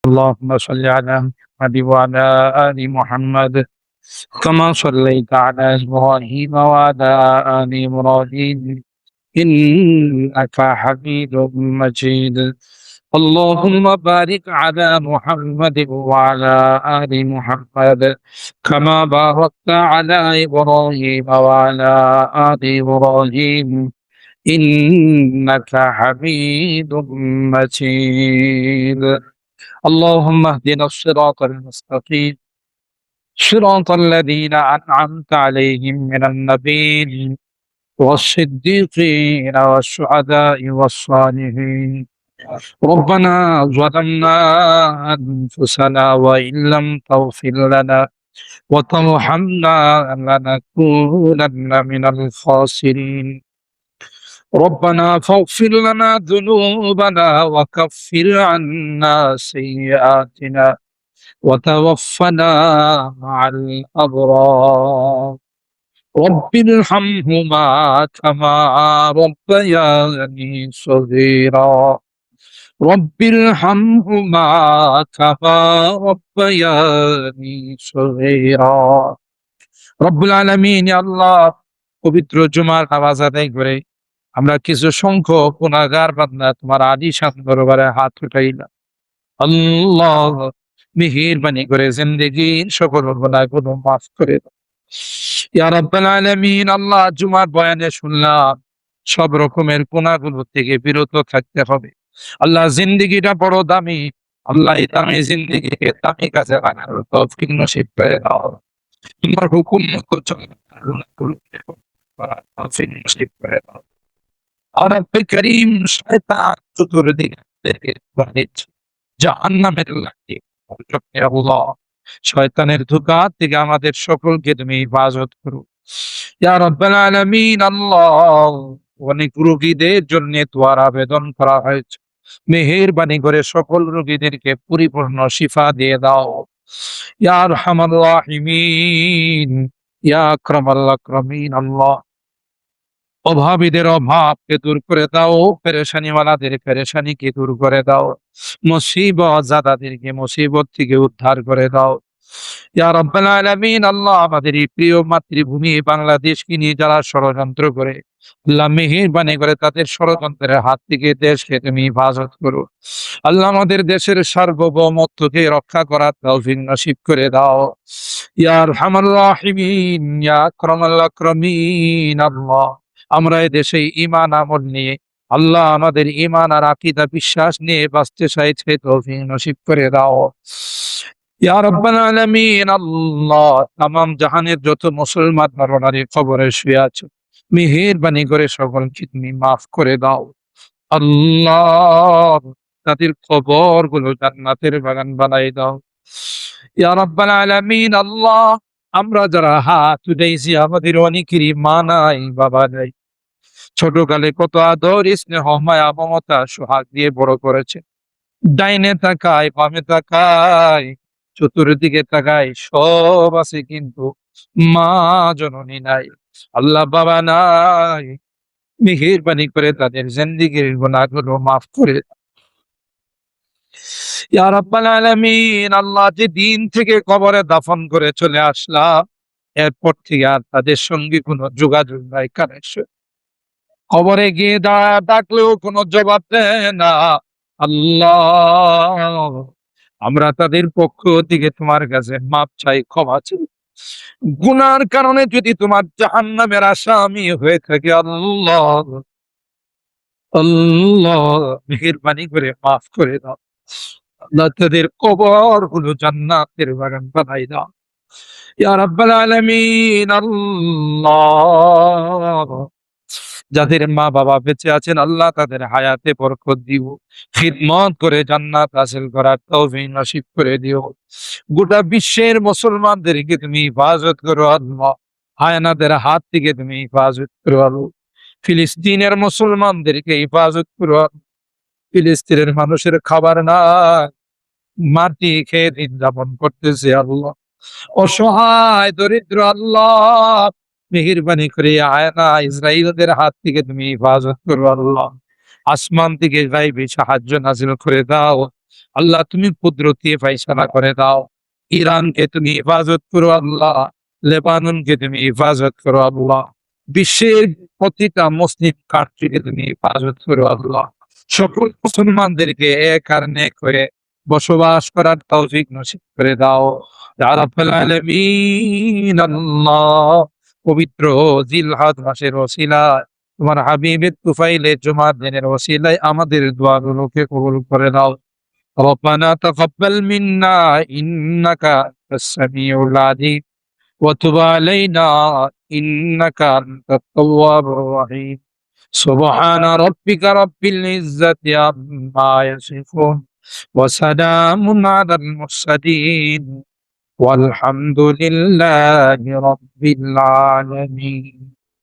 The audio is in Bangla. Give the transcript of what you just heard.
اللهم صل على محمد وعلى آل محمد كما صليت على إبراهيم وعلى آل إبراهيم إنك حميد مجيد. اللهم بارك على محمد وعلى آل محمد كما باركت على إبراهيم وعلى آل إبراهيم إنك حميد مجيد. اللهم اهدنا الصراط المستقيم صراط الذين أنعمت عليهم من النبيين والصديقين والشهداء والصالحين. ربنا ظلمنا أنفسنا وإن لم تغفر لنا وترحمنا لنكونن من الخاسرين. ربنا فاغفر لنا ذنوبنا وكفر عنا سيئاتنا وتوفنا مع الأبرار. رب ارحمهما كما ربياني صغيرا. رب ارحمهما كما ربياني صغيرا. রব্বুল আলামিন আল্লাহ, পবিত্র জুমার নামাজ আদায় করে আমরা কিছু সংখ্যক গুনাহগার বান্দা তোমার আলিশান দরবারে হাত উঠাইলাম। আল্লাহ, মেহেরবানি করে জিন্দেগীর সকল গুনাহগুলো মাফ করে দাও ইয়া রাব্বাল আলামিন। আল্লাহ, জুমার বয়ানে শুনলাম সব রকমের গুনাহগুলো থেকে বিরত থাকতে হবে। আল্লাহ, জিন্দেগিটা বড় দামি। আল্লাহ, এই দামি জিন্দেগিকে দামি কাজে লাগানোর তৌফিক নসিব করে দাও। তোমার হুকুম মতো চলার তৌফিক নসিব করে দাও। রব্বুল কারীম, শয়তান চতুর্দিকে থেকে বানিয়েছে জাহান্নামের লাঠি। আল্লাহ, শয়তানের ধোঁকা থেকে আমাদের সকলকে তুমি হেফাজত করো ইয়া রাব্বাল আলামিন। আল্লাহ, অনেক রোগীদের জন্য তোমার আবেদন করা হয়েছে। মেহেরবানি করে সকল রোগীদেরকে পরিপূর্ণ শিফা দিয়ে দাও ইয়া আরহামার রাহিমিন, ইয়া আকরামাল আকরামিন। আল্লাহ, অভাবীদের অভাবকে দূর করে দাও, পেরেশানিওয়ালাদের পেরেশানিকে দূর করে দাও, মুসিবত জাদাদেরকে মুসিবত থেকে উদ্ধার করে দাও ইয়া রাব্বাল আলামিন। আল্লাহ, আমাদের এই প্রিয় মাতৃভূমি বাংলাদেশকে নিয়ে যারা ষড়যন্ত্র করে, আল্লাহ মেহেরবানি করে তাদের ষড়যন্ত্রের হাত থেকে দেশকে তুমি হেফাজত করো। আল্লাহ, আমাদের দেশের সার্বভৌমত্বকে রক্ষা করার তৌফিক নসিব করে দাও ইয়া আরহামার রাহিমিন, ইয়া আকরামাল আকরামিন। আল্লাহ, আমরা এই দেশে ঈমান আমল নিয়ে, আল্লাহ আমাদের ঈমান আর আকীদা বিশ্বাস নিয়ে বাঁচতে চাইছে, তৌফিক নসিব করে দাও ইয়া রাব্বাল আলামিন। আল্লাহ, তামাম জাহানের যত মুসলমান নরনারী কবরে শুয়ে আছে, মেহেরবানি করে সকলকে তুমি মাফ করে দাও। আল্লাহ, তাদের কবর গুলো জান্নাতের বাগান বানাই দাও ইয়া রাব্বাল আলামিন। আল্লাহ, আমরা যারা হাত উঠাইছি আমাদের অনেকেরই মা নাই, বাবা নাই। ছোটকালে কত আদর স্নেহ মায়া মমতা সোহাগ দিয়ে বড় করেছে। ডাইনে তাকায় বামে তাকায় চতুর্দিকে তাকায়, সব আছে কিন্তু মা জননী নাই, আল্লাহ বাবা নাই। মেহেরবানি করে তাদের জিন্দেগীর গুনাহগুলো মাফ করে দাও ইয়া রাব্বাল আলামিন। আল্লাহ, যে দিন থেকে কবরে দাফন করে চলে আসলাম, এরপর থেকে আর তাদের সঙ্গে কোনো যোগাযোগ নাই, কানেকশন। কবরে গিয়ে ডাকলেও কোনো জবাব দেয় না। আল্লাহ, আমরা তাদের পক্ষ থেকে তোমার কাছে মাপ চাই, ক্ষমা চাই। গুনার কারণে যদি তোমার জাহান্নামের আসামি হয়ে থাকে, আল্লাহ আল্লাহ মেহেরবানি করে মাফ করে দাও। আল্লাহ, তাদের কবর গুলো জান্নাতের বাগান বানাই দাও ইয়া রাব্বাল আলামিন। আল্লাহ, যাদের মা বাবা বেঁচে আছেন, আল্লাহ তাদের হায়াতে বরকত দিও, খিদমত করে জান্নাত হাসিল করার তৌফিক নসিব করে দিও। গোটা বিশ্বের মুসলমানদেরকে তুমি হেফাজত করো আল্লাহ, হায়নাদের হাত থেকে তুমি হেফাজত করো আল্লাহ। ফিলিস্তিনের মুসলমানদেরকে হেফাজত করো। ফিলিস্তিনের মানুষের খাবার না, মাটি খেয়ে দিন যাপন করতেছে আল্লাহ, অসহায় দরিদ্র। আল্লাহ, মেহেরবানি করে আয়না ইসরাইলদের হাত থেকে তুমি হেফাজত করো আল্লাহ। আসমান থেকে গাইবি সাহায্য নাজিল করে দাও আল্লাহ তুমি কুদরতি ফায়সালা করে দাও। ইরানকে তুমি হেফাজত করো আল্লাহ, লেবাননকে তুমি হেফাজত করো আল্লাহ, বিশ্বের প্রতিটা মুসলিম কান্ট্রিকে তুমি হেফাজত করো আল্লাহ। সকল মুসলমানদেরকে এক আর নেক হয়ে বসবাস করার তৌফিক নসিব করে দাও ইয়া রাব্বাল আলামিন। আল্লাহ, পবিত্র জিলহজ মাসের ওসিলায় তোমার হাবিবের তুফাইলে জুমার দিনের ওসিলায় আমাদের দোয়াগুলোকে কবুল করে দাও। ربنا تقبل منا إنك أنت السميع العليم وتب علينا إنك أنت التواب الرحيم سبحان ربك رب العزة عما يصفون وسلام على المرسلين والحمد لله رب العالمين.